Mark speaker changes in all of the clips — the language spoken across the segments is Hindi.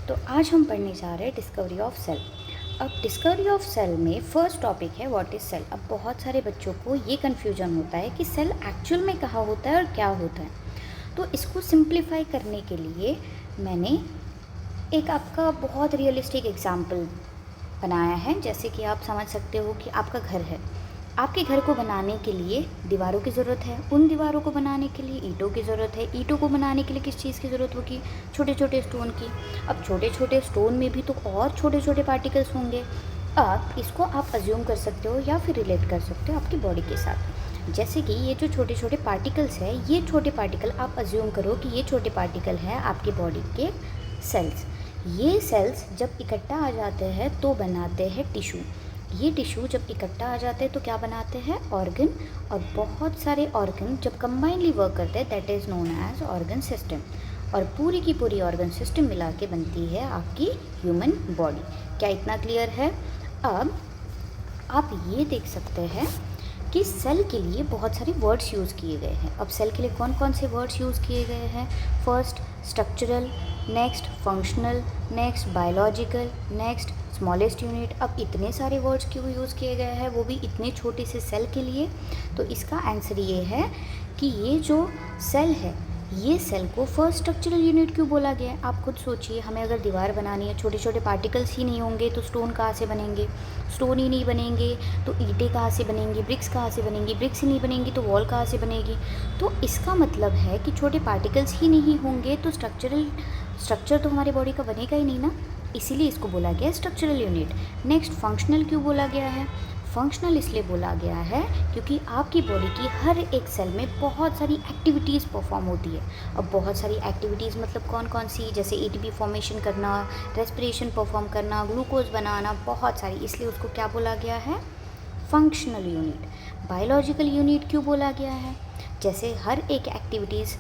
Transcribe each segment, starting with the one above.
Speaker 1: तो आज हम पढ़ने जा रहे हैं डिस्कवरी ऑफ सेल। अब डिस्कवरी ऑफ सेल में फर्स्ट टॉपिक है व्हाट इज़ सेल। अब बहुत सारे बच्चों को ये कन्फ्यूजन होता है कि सेल एक्चुअल में कहाँ होता है और क्या होता है। तो इसको सिंप्लीफाई करने के लिए मैंने एक आपका बहुत रियलिस्टिक एग्जाम्पल बनाया है। जैसे कि आप समझ सकते हो कि आपका घर है, आपके घर को बनाने के लिए दीवारों की ज़रूरत है, उन दीवारों को बनाने के लिए ईंटों की ज़रूरत है, ईंटों को बनाने के लिए किस चीज़ की ज़रूरत होगी, छोटे छोटे स्टोन की। अब छोटे छोटे स्टोन में भी तो और छोटे छोटे पार्टिकल्स होंगे। अब इसको आप अज्यूम कर सकते हो या फिर रिलेट कर सकते हो आपकी बॉडी के साथ। जैसे कि ये जो छोटे छोटे पार्टिकल्स हैं, ये छोटे पार्टिकल आप अज्यूम करो कि ये छोटे पार्टिकल हैं आपकी बॉडी के सेल्स। ये सेल्स जब इकट्ठा आ जाते हैं तो बनाते हैं टिश्यू। ये टिश्यू जब इकट्ठा आ जाते हैं तो क्या बनाते हैं, ऑर्गन। और बहुत सारे ऑर्गन जब कंबाइनली वर्क करते हैं that is known as organ system. और पूरी की पूरी ऑर्गन सिस्टम मिला के बनती है आपकी ह्यूमन बॉडी। क्या इतना क्लियर है? अब आप ये देख सकते हैं कि सेल के लिए बहुत सारे वर्ड्स यूज़ किए गए हैं। अब सेल के लिए कौन कौन से वर्ड्स यूज़ किए गए हैं? First structural, next functional, next biological, next smallest unit. अब इतने सारे वर्ड्स क्यों यूज़ किए गए हैं, वो भी इतने छोटे से सेल के लिए? तो इसका आंसर ये है कि ये जो सेल है, ये सेल को फर्स्ट स्ट्रक्चरल यूनिट क्यों बोला गया है। आप खुद सोचिए, हमें अगर दीवार बनानी है, छोटे छोटे पार्टिकल्स ही नहीं होंगे तो स्टोन कहाँ से बनेंगे, स्टोन ही नहीं बनेंगे तो ईंटें कहाँ से बनेंगी, ब्रिक्स कहाँ से बनेंगी, ब्रिक्स ही नहीं बनेंगी तो वॉल कहाँ से बनेगी। तो इसका मतलब है कि छोटे पार्टिकल्स ही नहीं होंगे तो स्ट्रक्चर तो हमारी बॉडी का बनेगा ही नहीं ना। इसीलिए इसको बोला गया है स्ट्रक्चरल यूनिट। नेक्स्ट फंक्शनल क्यों बोला गया है? फंक्शनल इसलिए बोला गया है क्योंकि आपकी बॉडी की हर एक सेल में बहुत सारी एक्टिविटीज़ परफॉर्म होती है। अब बहुत सारी एक्टिविटीज़ मतलब कौन कौन सी? जैसे एटीपी फॉर्मेशन करना, रेस्पिरेशन परफॉर्म करना, ग्लूकोज बनाना, बहुत सारी, इसलिए उसको क्या बोला गया है, फंक्शनल यूनिट। बायोलॉजिकल यूनिट क्यों बोला गया है? जैसे हर एक एक्टिविटीज़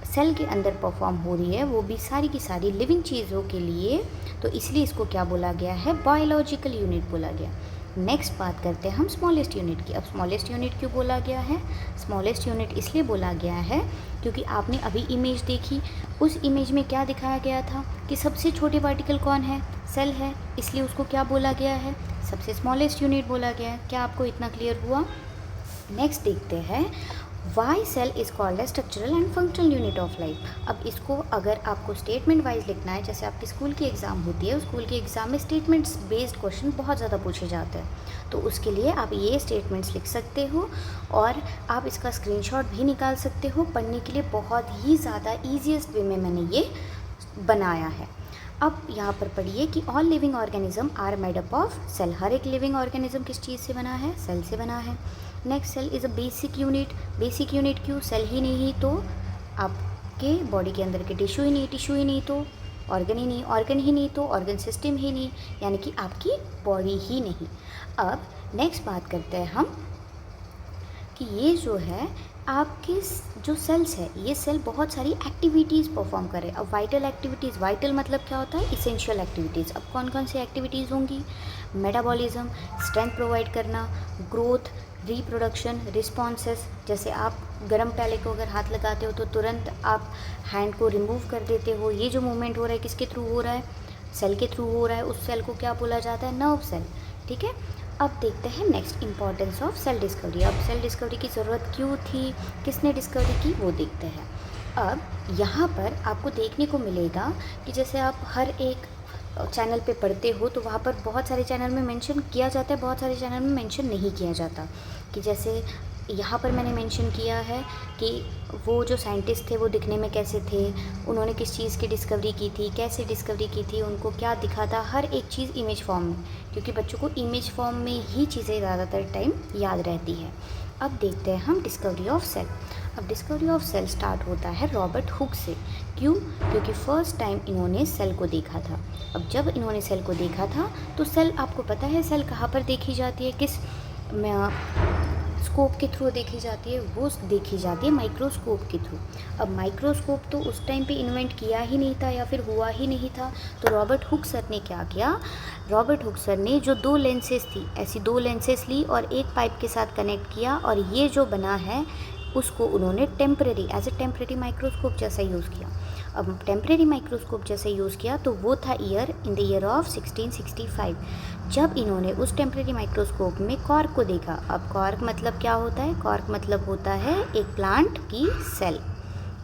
Speaker 1: सेल के अंदर परफॉर्म हो रही है, वो भी सारी की सारी लिविंग चीज़ों के लिए, तो इसलिए इसको क्या बोला गया है, बायोलॉजिकल यूनिट बोला गया। नेक्स्ट बात करते हैं हम स्मॉलेस्ट यूनिट की। अब स्मॉलेस्ट यूनिट क्यों बोला गया है? स्मॉलेस्ट यूनिट इसलिए बोला गया है क्योंकि आपने अभी इमेज देखी, उस इमेज में क्या दिखाया गया था कि सबसे छोटे पार्टिकल कौन है, सेल है, इसलिए उसको क्या बोला गया है, सबसे स्मॉलेस्ट यूनिट बोला गया है। क्या आपको इतना क्लियर हुआ? नेक्स्ट देखते हैं why cell is called as structural and functional unit of life. अब इसको अगर आपको स्टेटमेंट वाइज लिखना है, जैसे आपकी स्कूल की एग्ज़ाम होती है, स्कूल के एग्ज़ाम में स्टेटमेंट्स बेस्ड क्वेश्चन बहुत ज़्यादा पूछे जाते हैं, तो उसके लिए आप ये स्टेटमेंट्स लिख सकते हो और आप इसका स्क्रीनशॉट भी निकाल सकते हो। पढ़ने के लिए बहुत ही ज़्यादा ईजीएस्ट वे में मैंने ये बनाया है। अब यहाँ पर पढ़िए कि all living organism are made up of cell. हर एक लिविंग ऑर्गेनिज्म किस चीज़ से बना है, सेल से बना है। Next cell is a basic unit. Basic unit क्यों? सेल ही नहीं तो आपके बॉडी के अंदर के टिश्यू ही नहीं, टिश्यू ही नहीं तो ऑर्गन ही नहीं, ऑर्गन ही नहीं तो ऑर्गन सिस्टम ही नहीं, यानी कि आपकी बॉडी ही नहीं। अब नेक्स्ट बात करते हैं हम कि ये जो है आपके जो सेल्स है, ये सेल बहुत सारी एक्टिविटीज़ परफॉर्म करे। अब वाइटल एक्टिविटीज़, वाइटल मतलब क्या होता है, इसेंशियल एक्टिविटीज़। अब कौन कौन सी एक्टिविटीज़ होंगी? मेटाबॉलिज्म, स्ट्रेंथ प्रोवाइड करना, ग्रोथ, रिप्रोडक्शन, रिस्पॉन्सेस। जैसे आप गर्म प्याले को अगर हाथ लगाते हो तो तुरंत आप हैंड को रिमूव कर देते हो। ये जो मूवमेंट हो रहा है किसके थ्रू हो रहा है, सेल के थ्रू हो रहा है। उस सेल को क्या बोला जाता है, नर्व सेल। ठीक है। अब देखते हैं next importance of cell discovery. अब सेल डिस्कवरी की ज़रूरत क्यों थी, किसने डिस्कवरी की, वो देखते हैं। अब यहाँ पर आपको देखने को मिलेगा कि जैसे आप हर एक चैनल पे पढ़ते हो तो वहाँ पर बहुत सारे चैनल में मेंशन किया जाता है, बहुत सारे चैनल में मेंशन नहीं किया जाता। कि जैसे यहाँ पर मैंने मेंशन किया है कि वो जो साइंटिस्ट थे वो दिखने में कैसे थे, उन्होंने किस चीज़ की डिस्कवरी की थी, कैसे डिस्कवरी की थी, उनको क्या दिखा था, हर एक चीज़ इमेज फॉर्म में, क्योंकि बच्चों को इमेज फॉर्म में ही चीज़ें ज़्यादातर टाइम याद रहती है। अब देखते हैं हम डिस्कवरी ऑफ सेल। अब डिस्कवरी ऑफ सेल स्टार्ट होता है रॉबर्ट हुक से। क्यों? क्योंकि फर्स्ट टाइम इन्होंने सेल को देखा था। अब जब इन्होंने सेल को देखा था तो सेल, आपको पता है सेल कहाँ पर देखी जाती है, किस स्कोप के थ्रू देखी जाती है, वो देखी जाती है माइक्रोस्कोप के थ्रू। अब माइक्रोस्कोप तो उस टाइम पे इन्वेंट किया ही नहीं था या फिर हुआ ही नहीं था। तो रॉबर्ट हुक सर ने क्या किया, रॉबर्ट हुक सर ने जो दो लेंसेज थी, ऐसी दो लेंसेज ली और एक पाइप के साथ कनेक्ट किया और ये जो बना है उसको उन्होंने temporary, as a temporary microscope जैसा यूज़ किया। अब टेम्परेरी माइक्रोस्कोप जैसे यूज़ किया तो वो था इन द ईयर ऑफ 1665, जब इन्होंने उस टेम्परेरी माइक्रोस्कोप में कॉर्क को देखा। अब कॉर्क मतलब क्या होता है? कॉर्क मतलब होता है एक प्लांट की सेल,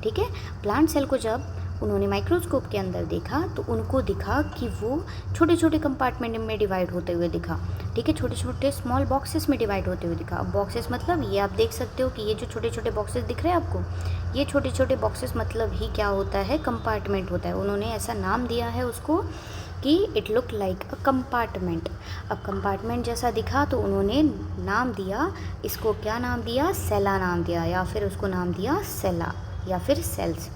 Speaker 1: ठीक है। प्लांट सेल को जब उन्होंने माइक्रोस्कोप के अंदर देखा तो उनको दिखा कि वो छोटे छोटे कंपार्टमेंट में डिवाइड होते हुए दिखा, ठीक है, छोटे छोटे स्मॉल बॉक्सेस में डिवाइड होते हुए दिखा। अब बॉक्सेस मतलब ये आप देख सकते हो कि ये जो छोटे छोटे बॉक्सेस दिख रहे हैं आपको, ये छोटे छोटे बॉक्सेस मतलब ही क्या होता है? कंपार्टमेंट होता है। उन्होंने ऐसा नाम दिया है उसको कि it look like a compartment. अब कंपार्टमेंट जैसा दिखा तो उन्होंने नाम दिया इसको, क्या नाम दिया? सेला नाम दिया, या फिर उसको नाम दिया सेला या फिर सेल्स,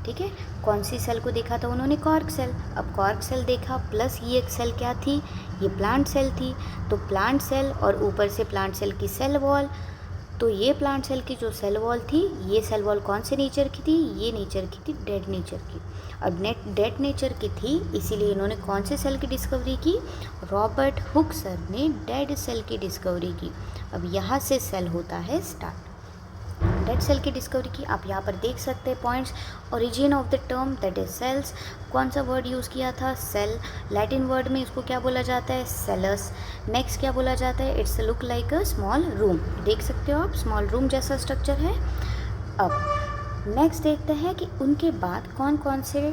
Speaker 1: ठीक है। कौन सी सेल को देखा था उन्होंने? Cork cell. अब कॉर्क सेल देखा प्लस ये एक सेल क्या थी? ये प्लांट सेल थी। तो प्लांट सेल और ऊपर से प्लांट सेल की सेल वॉल, तो ये प्लांट सेल की जो सेल वॉल थी, ये सेल वॉल कौन से नेचर की थी? ये नेचर की थी डेड नेचर की। अब डेड नेचर की थी, इसीलिए इन्होंने कौन से सेल की डिस्कवरी की? रॉबर्ट हुक सर ने डेड सेल की डिस्कवरी की। अब यहाँ से सेल होता है स्टार्ट। डेड सेल की डिस्कवरी की। आप यहाँ पर देख सकते हैं points. Origin of the term that is cells, कौन सा वर्ड यूज़ किया था? सेल। लैटिन वर्ड में इसको क्या बोला जाता है? सेलस। नेक्स्ट क्या बोला जाता है? It's look like a small room. देख सकते हो आप, स्मॉल रूम जैसा स्ट्रक्चर है। अब नेक्स्ट देखते हैं कि उनके बाद कौन कौन से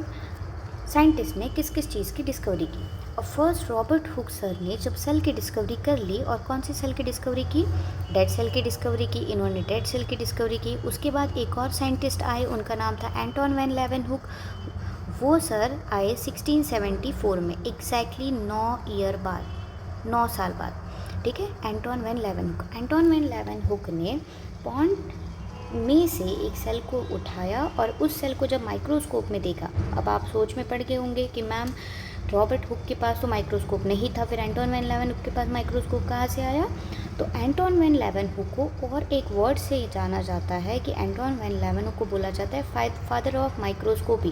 Speaker 1: साइंटिस्ट ने किस किस चीज़ की डिस्कवरी की। और फर्स्ट रॉबर्ट हुक सर ने जब सेल की डिस्कवरी कर ली, और कौन सी सेल की डिस्कवरी की? डेड सेल की डिस्कवरी की। इन्होंने डेड सेल की डिस्कवरी की। उसके बाद एक और साइंटिस्ट आए, उनका नाम था एंटोन वैन लेवेनहुक। वो सर आए 1674 में, एग्जैक्टली 9 साल बाद, ठीक है। एंटोन वैन लेवेनहुक ने पॉन्ड में से एक सेल को उठाया और उस सेल को जब माइक्रोस्कोप में देखा। अब आप सोच में पड़ गए होंगे कि मैम रॉबर्ट हुक के पास तो माइक्रोस्कोप नहीं था, फिर एंटोन वैन लेवेनहुक के पास माइक्रोस्कोप कहाँ से आया? तो एंटोन वैन लेवेनहुक को और एक वर्ड से जाना जाता है कि एंटोन वैन लेवेनहुक को बोला जाता है father of microscopy.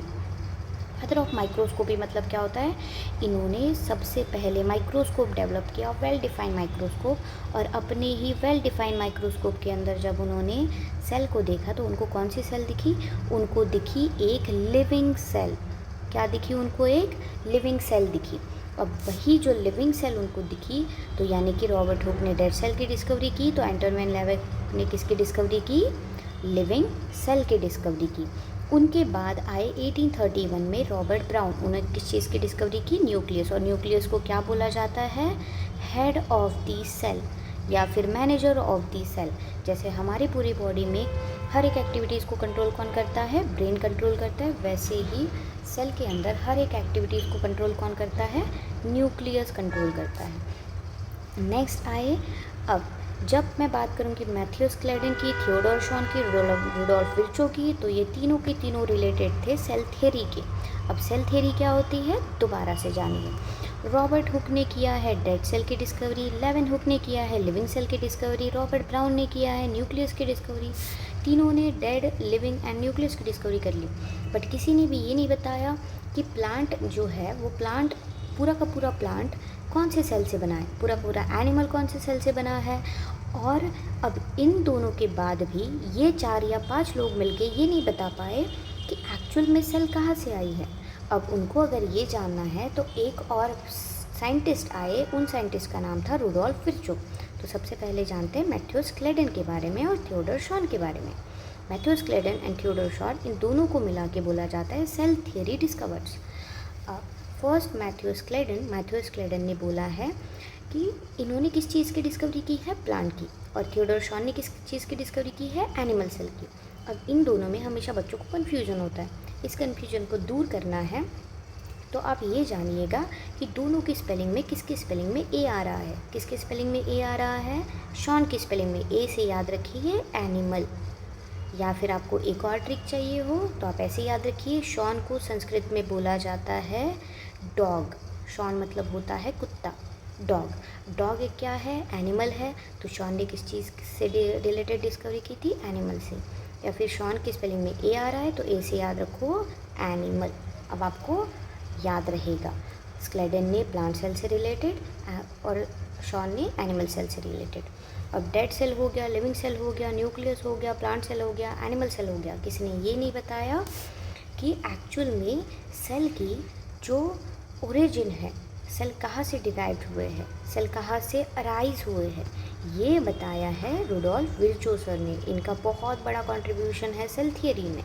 Speaker 1: Father of microscopy मतलब क्या होता है? इन्होंने सबसे पहले माइक्रोस्कोप डेवलप किया, वेल डिफाइंड माइक्रोस्कोप। और अपने ही वेल डिफाइंड माइक्रोस्कोप के अंदर जब उन्होंने सेल को देखा तो उनको कौन सी सेल दिखी? उनको दिखी एक लिविंग सेल। क्या दिखी उनको? एक लिविंग सेल दिखी। अब वही जो लिविंग सेल उनको दिखी, तो यानी कि रॉबर्ट हुक ने डेड सेल की डिस्कवरी की, तो एंटोन वैन लेवेनहुक ने किसकी डिस्कवरी की? लिविंग सेल की डिस्कवरी की। उनके बाद आए 1831 में रॉबर्ट ब्राउन। उन्होंने किस चीज़ की डिस्कवरी की? न्यूक्लियस। और न्यूक्लियस को क्या बोला जाता है? हेड ऑफ द सेल या फिर मैनेजर ऑफ द सेल। जैसे हमारी पूरी बॉडी में हर एक एक्टिविटीज़ को कंट्रोल कौन करता है? ब्रेन कंट्रोल करता है। वैसे ही सेल के अंदर हर एक एक्टिविटीज़ को कंट्रोल कौन करता है? न्यूक्लियस कंट्रोल करता है। नेक्स्ट आए, अब जब मैं बात करूं कि मैथ्यूस क्लेडन की, थियोडोर शॉन की, रुडोल्फ विर्चो की, तो ये तीनों के तीनों रिलेटेड थे सेल थ्योरी के। अब सेल थ्योरी क्या होती है दोबारा से जानिए। रॉबर्ट हुक ने किया है डेड सेल की डिस्कवरी, लेवेनहुक ने किया है लिविंग सेल की डिस्कवरी, रॉबर्ट ब्राउन ने किया है न्यूक्लियस की डिस्कवरी। तीनों ने डेड, लिविंग एंड न्यूक्लियस की डिस्कवरी कर ली। बट किसी ने भी ये नहीं बताया कि प्लांट जो है वो प्लांट, पूरा का पूरा प्लांट कौन से सेल से बना है, पूरा पूरा एनिमल कौन से सेल से बना है। और अब इन दोनों के बाद भी ये 4 या 5 लोग मिलके ये नहीं बता पाए कि एक्चुअल में सेल कहाँ से आई है। अब उनको अगर ये जानना है तो एक और साइंटिस्ट आए, उन साइंटिस्ट का नाम था रुडोल्फ विर्चो। तो सबसे पहले जानते हैं मैथ्यूस क्लेडन के बारे में और थियोडोर शॉन के बारे में। Matthias Schleiden and Theodor Schwann, इन दोनों को मिला के बोला जाता है सेल थियरी डिस्कवर्स। अब फर्स्ट मैथ्यूस क्लेडन ने बोला है कि इन्होंने किस चीज़ की डिस्कवरी की है? प्लांट की। और थियोडोर शॉन ने किस चीज़ की डिस्कवरी की है? एनिमल सेल की। अब इन दोनों में हमेशा बच्चों को कन्फ्यूजन होता है, इस कन्फ्यूजन को दूर करना है तो आप ये जानिएगा कि दोनों की स्पेलिंग में किसकी स्पेलिंग में ए आ रहा है। किसकी स्पेलिंग में ए आ रहा है? शॉन की स्पेलिंग में ए से याद रखिए एनिमल। या फिर आपको एक और ट्रिक चाहिए हो तो आप ऐसे याद रखिए, शॉन को संस्कृत में बोला जाता है डॉग। शॉन मतलब होता है कुत्ता, डॉग एक क्या है? एनिमल है। तो शॉन ने किस चीज़ से रिलेटेड डिस्कवरी की थी? एनिमल से। या फिर शॉन की स्पेलिंग में ए आ रहा है तो ए से याद रखो एनिमल। अब आपको याद रहेगा, क्लेडन ने प्लांट सेल से रिलेटेड और शॉन ने एनिमल सेल से रिलेटेड। अब डेड सेल हो गया, लिविंग सेल हो गया, न्यूक्लियस हो गया, प्लांट सेल हो गया, एनिमल सेल हो गया। किसी ने ये नहीं बताया कि एक्चुअल में सेल की जो ओरिजिन है, सेल कहाँ से डिराइव हुए हैं, सेल कहाँ से अराइज हुए हैं, ये बताया है रुडोल्फ विर्चो सर ने। इनका बहुत बड़ा कंट्रीब्यूशन है सेल थियरी में।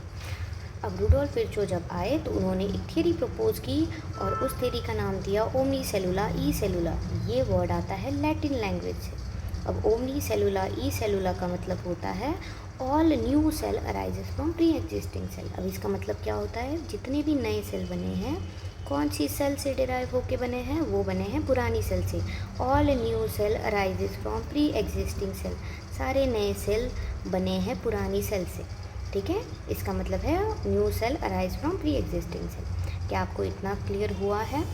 Speaker 1: अब रुडोल्फ विर्चो जब आए तो उन्होंने एक थियरी प्रपोज की और उस थियरी का नाम दिया ओमनी सेलुला ई सेलुला। ये वर्ड आता है लैटिन लैंग्वेज से। अब ओमनी सेलुला ई सेलुला का मतलब होता है all new cell arises from pre existing cell. अब इसका मतलब क्या होता है, जितने भी नए सेल बने हैं कौन सी सेल से डिराइव होके बने हैं, वो बने हैं पुरानी सेल से। All new cell arises from pre existing cell, सारे नए सेल बने हैं पुरानी सेल से। ठीक है, इसका मतलब है new cell arise from pre existing cell. क्या आपको इतना क्लियर हुआ है?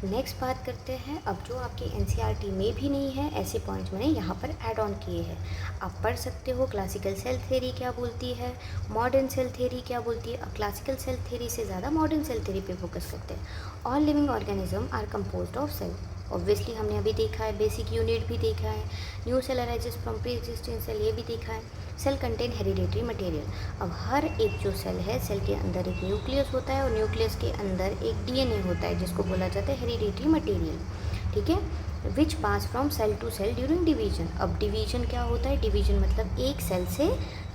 Speaker 1: नेक्स्ट बात करते हैं, अब जो आपके एनसीईआरटी में भी नहीं है ऐसे पॉइंट्स मैंने यहाँ पर ऐड ऑन किए हैं। आप पढ़ सकते हो क्लासिकल सेल थ्योरी क्या बोलती है, मॉडर्न सेल थ्योरी क्या बोलती है। अब क्लासिकल सेल थ्योरी से ज़्यादा मॉडर्न सेल थ्योरी पे फोकस करते हैं। All living organism are composed of cell. Obviously हमने अभी देखा है, बेसिक यूनिट भी देखा है, new cell arises from pre existing cell ये भी देखा है। Cell contain hereditary material. अब हर एक जो सेल है, सेल के अंदर एक न्यूक्लियस होता है और न्यूक्लियस के अंदर एक डीएनए होता है जिसको बोला जाता है हेरिडेटरी मटेरियल। ठीक है, which pass from cell to cell during division. अब डिवीजन क्या होता है, डिवीजन मतलब एक सेल से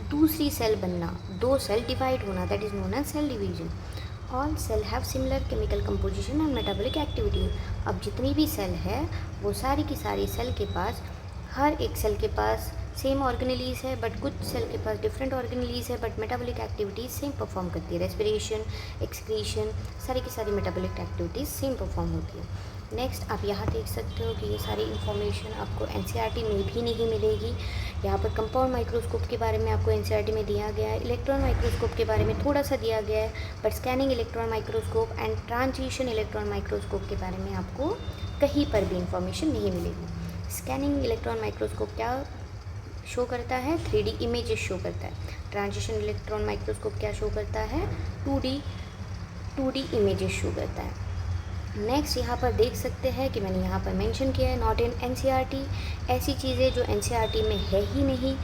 Speaker 1: दूसरी सेल बनना, दो सेल डिवाइड होना, that is known as cell division. All cell have similar chemical composition and metabolic activity. अब जितनी भी सेल है वो सारी की सारी सेल के पास, हर एक सेल के पास सेम ऑर्गेनेलीज है, बट कुछ सेल के पास डिफरेंट ऑर्गेनेलीज है, but metabolic activities same perform करती है। रेस्पिरेशन, एक्सक्रीशन, सारी की सारी मेटाबॉलिक एक्टिविटीज़ सेम परफॉर्म होती है। नेक्स्ट आप यहाँ देख सकते हो कि ये सारी इन्फॉर्मेशन आपको एनसीईआरटी में भी नहीं मिलेगी। यहाँ पर कंपाउंड माइक्रोस्कोप के बारे में आपको एनसीईआरटी में दिया गया है, इलेक्ट्रॉन माइक्रोस्कोप के बारे में थोड़ा सा दिया गया है, but scanning electron microscope and transition electron microscope के बारे में आपको कहीं पर भी इंफॉर्मेशन नहीं मिलेगी। स्कैनिंग इलेक्ट्रॉन माइक्रोस्कोप क्या शो करता है, 3D इमेजेस शो करता है। ट्रांजिशन इलेक्ट्रॉन माइक्रोस्कोप क्या शो करता है, 2D इमेजेस शो करता है। नेक्स्ट यहाँ पर देख सकते हैं कि मैंने यहाँ पर मेंशन किया है नॉट इन एनसीईआरटी, ऐसी चीज़ें जो एनसीईआरटी में है ही नहीं।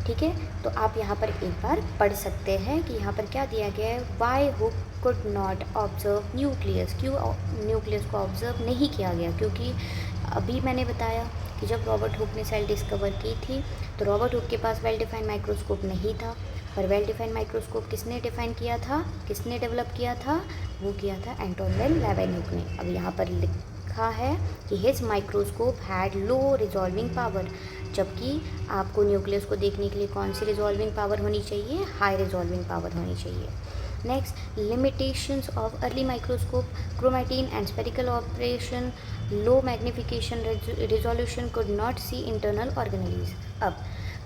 Speaker 1: ठीक है, तो आप यहाँ पर एक बार पढ़ सकते हैं कि यहाँ पर क्या दिया गया है, why Hooke could not observe nucleus. क्यों न्यूक्लियस को ऑब्जर्व नहीं किया गया, क्योंकि अभी मैंने बताया कि जब रॉबर्ट हुक ने सेल डिस्कवर की थी तो रॉबर्ट हुक के पास वेल डिफाइंड माइक्रोस्कोप नहीं था, पर वेल डिफाइंड माइक्रोस्कोप किसने डिफाइन किया था, किसने डेवलप किया था, वो किया था एंटोन लेवेन्यूक ने। अब यहाँ पर लिखा है कि his microscope had low resolving power, जबकि आपको न्यूक्लियस को देखने के लिए कौन सी रिजॉल्विंग पावर होनी चाहिए, हाई रिजॉल्विंग पावर होनी चाहिए। Next, limitations of early microscope, chromatic and spherical aberration, low magnification resolution, could not see internal organelles. अब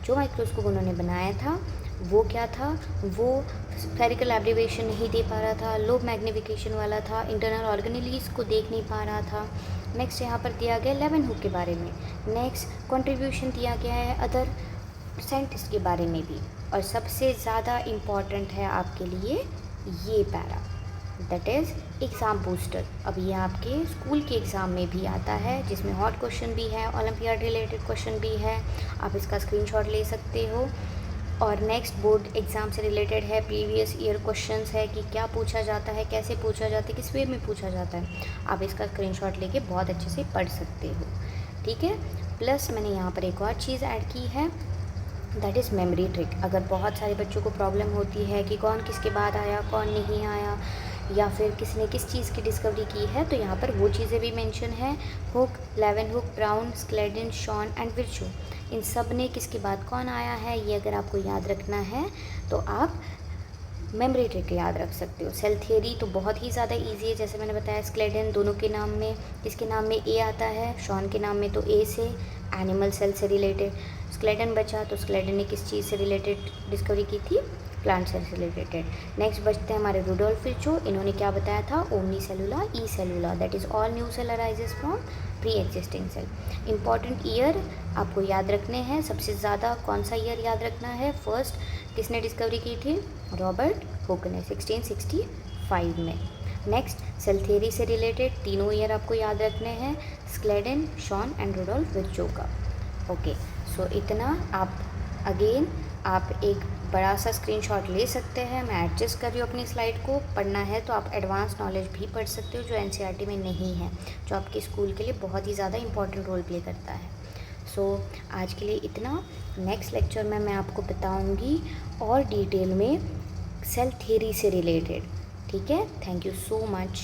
Speaker 1: जो माइक्रोस्कोप उन्होंने बनाया था वो क्या था, वो स्फेरिकल एब्रीवेशन नहीं दे पा रहा था, लो मैग्निफिकेशन वाला था, इंटरनल ऑर्गेनेलीज को देख नहीं पा रहा था। नेक्स्ट यहाँ पर दिया गया लेवेनहुक के बारे में। नेक्स्ट कंट्रीब्यूशन दिया गया है अदर साइंटिस्ट के बारे में भी, और सबसे ज़्यादा इम्पॉर्टेंट है आपके लिए ये para, that is exam booster. अब ये आपके स्कूल के एग्ज़ाम में भी आता है, जिसमें हॉट क्वेश्चन भी है, ओलंपियाड रिलेटेड क्वेश्चन भी है, आप इसका स्क्रीनशॉट ले सकते हो। और नेक्स्ट बोर्ड एग्ज़ाम से रिलेटेड है, प्रीवियस ईयर क्वेश्चंस है कि क्या पूछा जाता है, कैसे पूछा जाता है, किस वे में पूछा जाता है, आप इसका स्क्रीनशॉट लेके बहुत अच्छे से पढ़ सकते हो। ठीक है, प्लस मैंने यहाँ पर एक और चीज़ ऐड की है, दैट इज़ मेमोरी ट्रिक। अगर बहुत सारे बच्चों को प्रॉब्लम होती है कि कौन किसके बाद आया, कौन नहीं आया, या फिर किसने किस चीज़ की डिस्कवरी की है, तो यहाँ पर वो चीज़ें भी मेंशन है। Hooke, Leeuwenhoek, Brown, Schleiden, Schwann and Virchow, इन सब ने किसके बाद कौन आया है, ये अगर आपको याद रखना है तो आप मेमोरी ट्रिक याद रख सकते हो। सेल थियरी तो बहुत ही ज़्यादा इजी है, जैसे मैंने बताया स्क्लेडन दोनों के नाम में, किसके नाम में ए आता है, शॉन के नाम में तो ए से, एनिमल सेल से रिलेटेड। स्क्लेडन बचा तो स्क्लेडन ने किस चीज़ से रिलेटेड डिस्कवरी की थी, प्लांट सेल से रिलेटेड। नेक्स्ट बचते हैं हमारे रुडोल्फ विर्चो, इन्होंने क्या बताया था, ओमनी सेलुला ई सेलुला, that is all new cell arises from pre existing cell. Important year आपको याद रखने हैं, सबसे ज़्यादा कौन सा ईयर याद रखना है, फर्स्ट किसने डिस्कवरी की थी, रॉबर्ट हुक ने 1665 में। नेक्स्ट सेल थियरी से रिलेटेड तीनों ईयर आपको याद रखने हैं, Schleiden, Schwann and Rudolf Virchow का। ओके, सो इतना आप अगेन आप एक बड़ा सा स्क्रीनशॉट ले सकते हैं। मैं एडजस्ट कर रही हूँ अपनी स्लाइड को। पढ़ना है तो आप एडवांस नॉलेज भी पढ़ सकते हो जो एनसीईआरटी में नहीं है, जो आपके स्कूल के लिए बहुत ही ज़्यादा इंपॉर्टेंट रोल प्ले करता है। सो आज के लिए इतना। नेक्स्ट लेक्चर में मैं आपको बताऊँगी और डिटेल में सेल थ्योरी से रिलेटेड। ठीक है, थैंक यू सो मच।